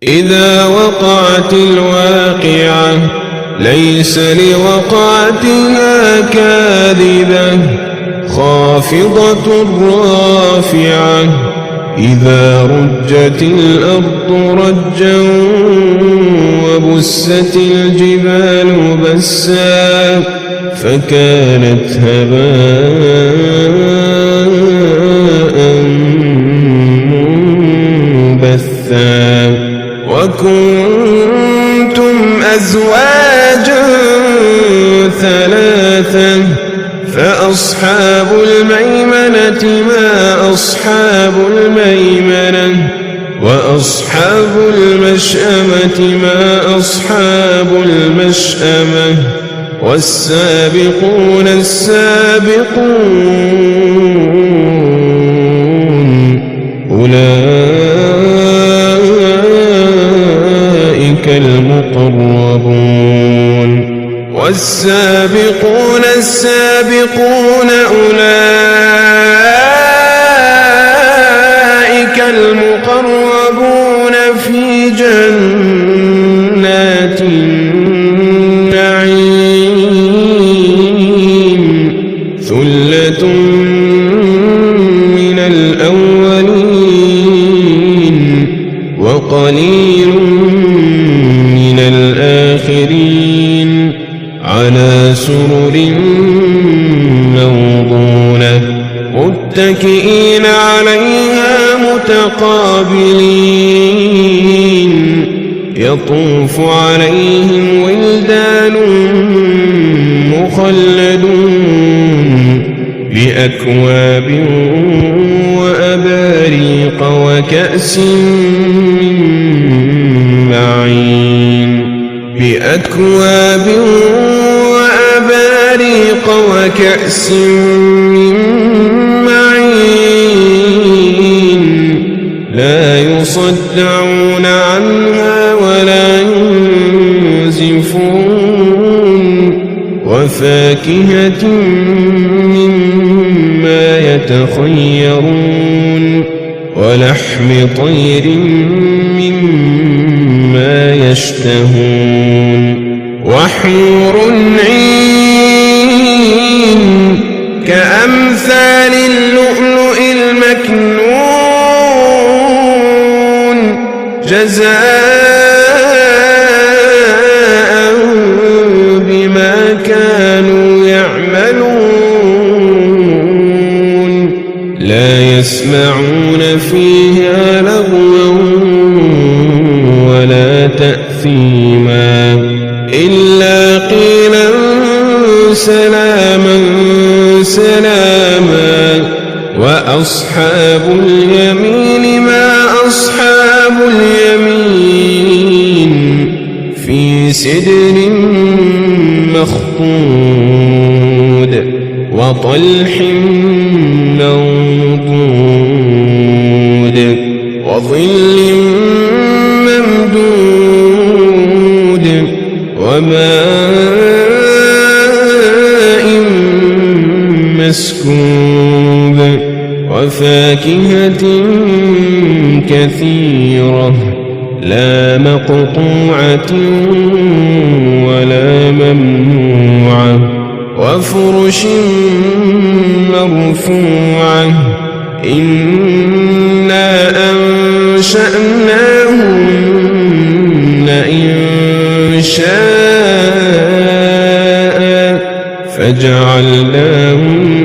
إذا وقعت الواقعة ليس لوقعتها كاذبة خافضة رافعة إذا رجت الأرض رجا وبست الجبال بسا فكانت هباء منبثا وكنتم أزواجا ثلاثا فأصحاب الميمنة ما أصحاب الميمنة وأصحاب المشأمة ما أصحاب المشأمة والسابقون السابقون أولئك المقربون والسابقون السابقون أولئك المقربون في جنات النعيم ثلة من الأولين وقليل من الآخرين على سرر موضونة متكئين عليها متقابلين يطوف عليهم ولدان مخلدون بأكواب وأباريق وكأس من معين بأكواب وأباريق وكأس من معين لا يصدعون عنها ولا ينزفون وفاكهة مما يتخيرون ولحم طير مما يشتهون وحور عين كأمثال اللؤلؤ المكنون جزاء بما كانوا يعملون لا يسمعون فيها لغوا ولا تأثيما إلا قيلا سلاما سلاما وأصحاب اليمين ما أصحاب اليمين في سدر مخضود وطلح منضود وظل ممدود وماء مسكوب وفاكهة كثيرة لا مقطوعة ولا ممنوعة وفرش مرفوعة إنا أنشأناهن إنشاء فجعلناهن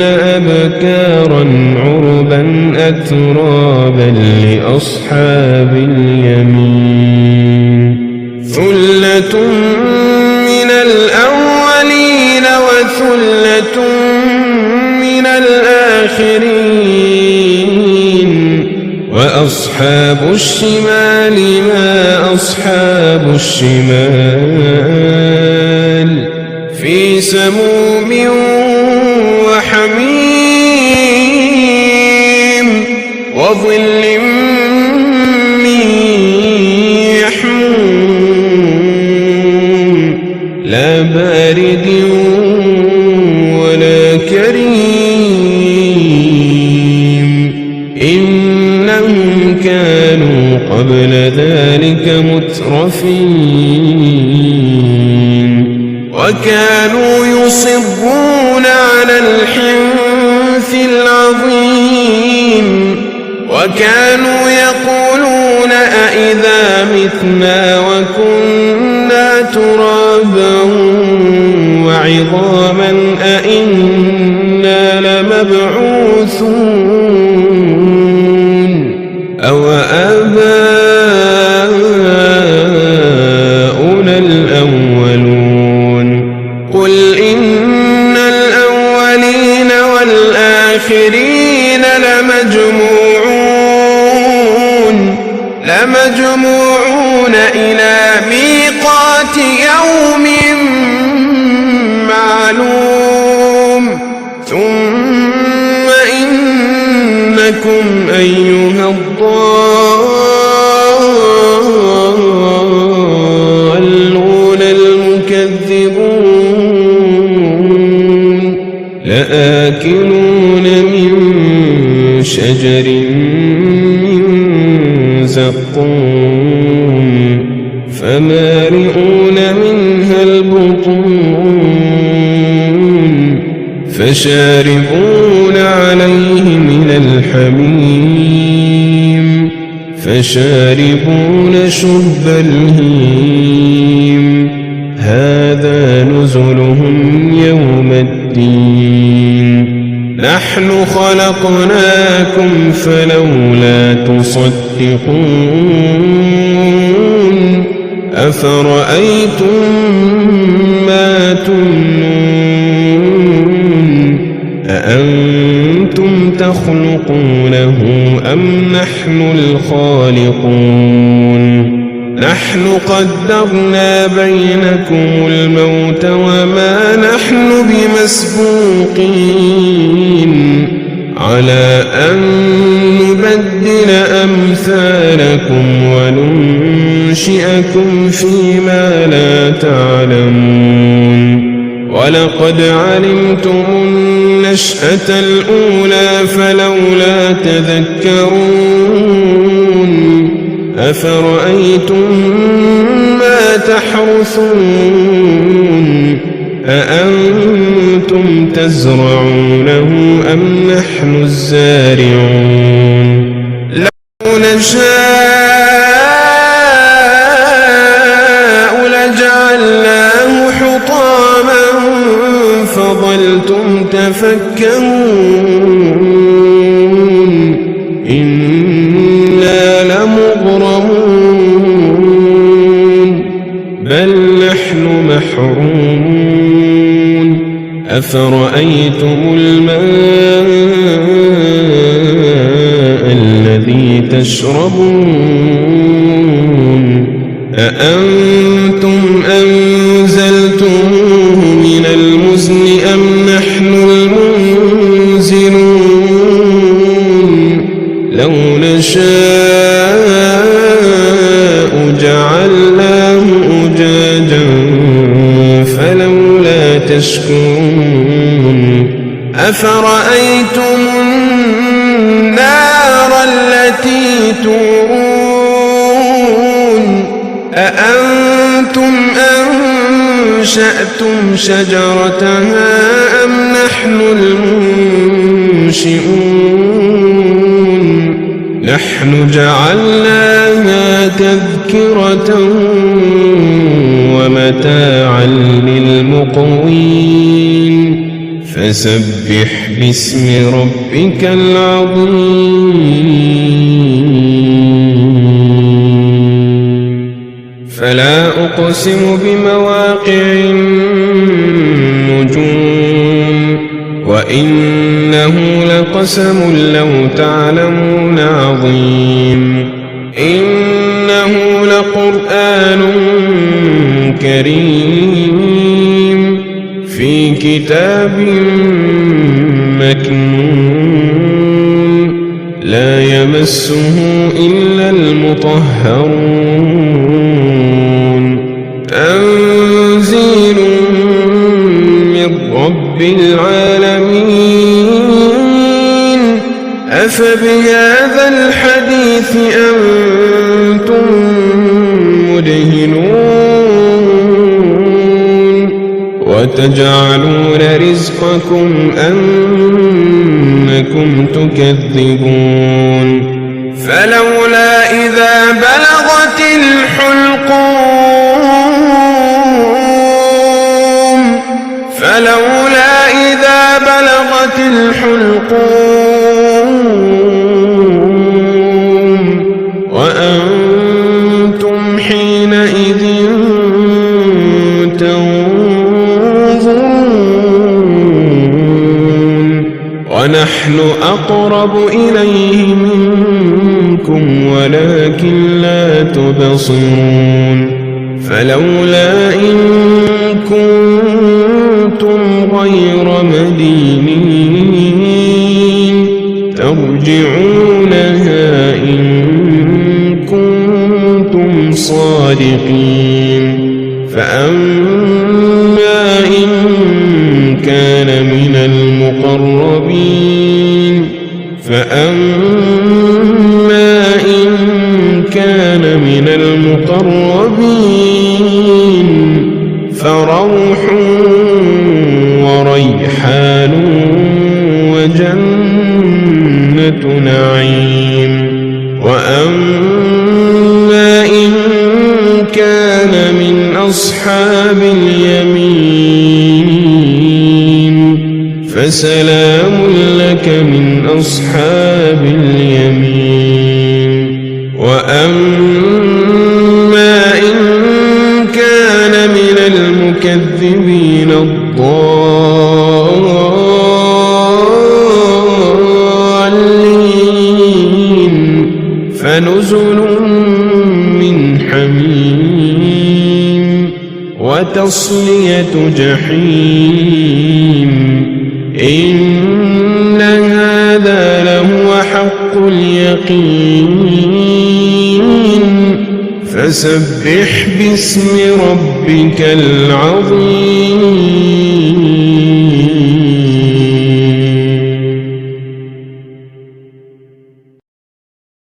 أبكارا عربا أترابا لأصحاب اليمين ثلة من الأولين وثلة من الآخرين وأصحاب الشمال ما أصحاب الشمال في سموم وحميم وظل من يحموم لا بارد ولا كريم إنهم كانوا قبل ذلك مترفين وكانوا يصرون على الحنث العظيم وكانوا يقولون أئذا متنا وكنا ترابا وعظاما أئنا لمبعوثون أو آباؤنا الأولون قل إن الأولين والآخرين لمجموعون إلى ميقات يوم معلوم ثم إنكم أيها الضالون المكذبون لآكلون من شجر من زقوم فمالئون منها البطون فشاربون عليه من الحميم فشاربون شرب الهيم هذا نزلهم يوم الدين نحن خلقناكم فلولا تصدقون أفرأيتم ما تمنون أأنتم تخلقونه أم نحن الخالقون نحن قدرنا بينكم الموت وما نحن بمسبوقين على أن نبدل أمثالكم وننشئكم فيما لا تعلمون ولقد علمتم النشأة الأولى فلولا تذكرون أفرأيتم ما تحرثون أأنتم تزرعونه أم نحن الزارعون لو نشاء لجعلناه حطاما فظلتم تفكرون إنا لمغرمون بل نحن محرومون أفرأيتم الماء الذي تشربون أأنتم أنزلتموه من المزن أم نحن المنزلون لو نشاء جعلناه أجاجا فلولا تشكرون أفرأيتم النار التي تورون أأنتم أنشأتم شجرتها أم نحن المنشئون نحن جعلناها تذكرة ومتاعا للمقوين فسبح باسم ربك العظيم فلا أقسم بمواقع النجوم وإنه لقسم لو تعلمون عظيم إنه لقرآن كريم في كتاب مكنون لا يمسه إلا المطهرون تنزيل من رب العالمين أفبهذا الحديث أنتم وتجعلون رزقكم أنكم تكذبون فلولا إذا بلغت الحلقوم وأنتم حينئذ تنظرون ونحن أقرب إليه منكم ولكن لا تبصرون فلولا إن كنتم غير مدينين ترجعونها إن كنتم صادقين فأما إن كان من المقربين فروح وريحان وجنة نعيم وأما إن كان من أصحاب اليمين فسلام لك من أصحاب اليمين وأما إن كان من المكذبين الضالين فنزل من حميم وتصلية جحيم إن هذا لهو حق اليقين فسبح باسم ربك العظيم.